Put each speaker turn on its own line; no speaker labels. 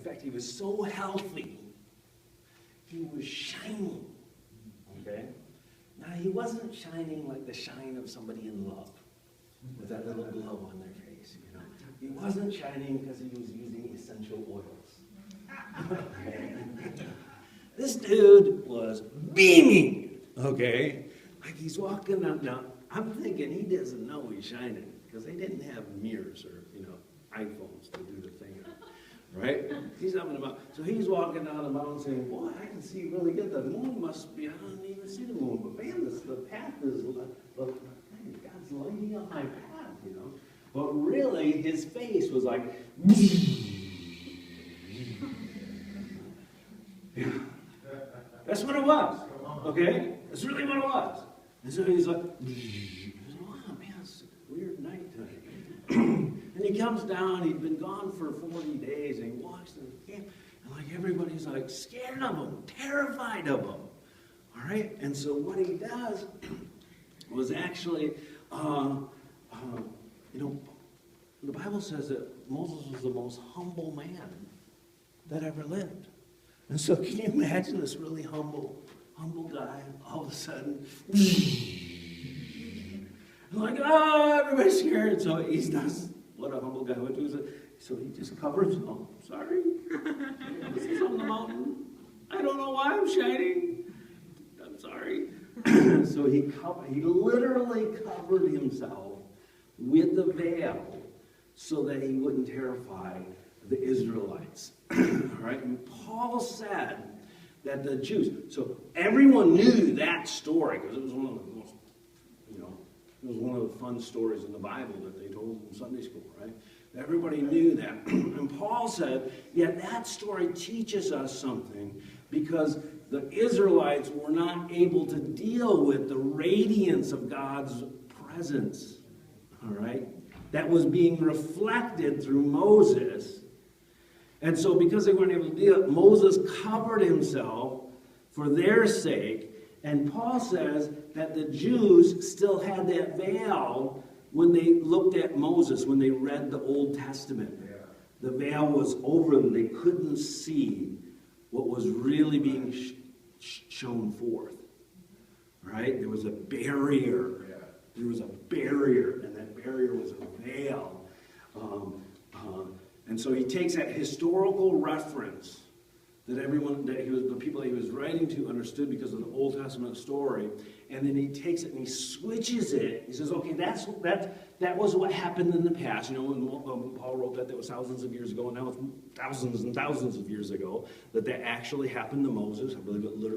fact, he was so healthy, he was shining. Okay? Now, he wasn't shining like the shine of somebody in love, with that little glow on their face, you know. He wasn't shining because he was using essential oils. Okay? This dude was beaming, okay? Like he's walking up. Now, I'm thinking he doesn't know he's shining because they didn't have mirrors or, iPhones to do the thing, right? He's up and about. So he's walking down the mountain saying, boy, I can see really good. The moon must be, I don't even see the moon. But man, the path is, God's lighting up my path, you know. But really, his face was like, that's what it was, okay? That's really what it was. And so he's like, wow, man, it's a weird night tonight. And he comes down, he'd been gone for 40 days, and he walks to the camp, and like everybody's like scared of him, terrified of him. All right? And so what he does was actually, the Bible says that Moses was the most humble man that ever lived. And so can you imagine this really humble guy, all of a sudden, like, oh, everybody's scared. So he does what a humble guy would do. So he just covers, oh, sorry. This is on the mountain. I don't know why I'm shining. I'm sorry. So he literally covered himself with the veil so that he wouldn't terrify the Israelites. All right? And Paul said that the Jews, so everyone knew that story because it was one of the most, it was one of the fun stories in the Bible that they told in Sunday school, right? Everybody knew that. And Paul said, yeah, that story teaches us something because the Israelites were not able to deal with the radiance of God's presence, all right? That was being reflected through Moses. And so because they weren't able to deal, Moses covered himself for their sake. And Paul says that the Jews still had that veil when they looked at Moses, when they read the Old Testament. Yeah. The veil was over them. They couldn't see what was really being shown forth. Right? There was a barrier. Yeah. There was a barrier, and that barrier was a veil. And so he takes that historical reference that the people that he was writing to understood because of the Old Testament story, and then he takes it and he switches it. He says, okay, that was what happened in the past. When Paul wrote that was thousands of years ago, and now it's thousands and thousands of years ago that actually happened to Moses. I believe it literally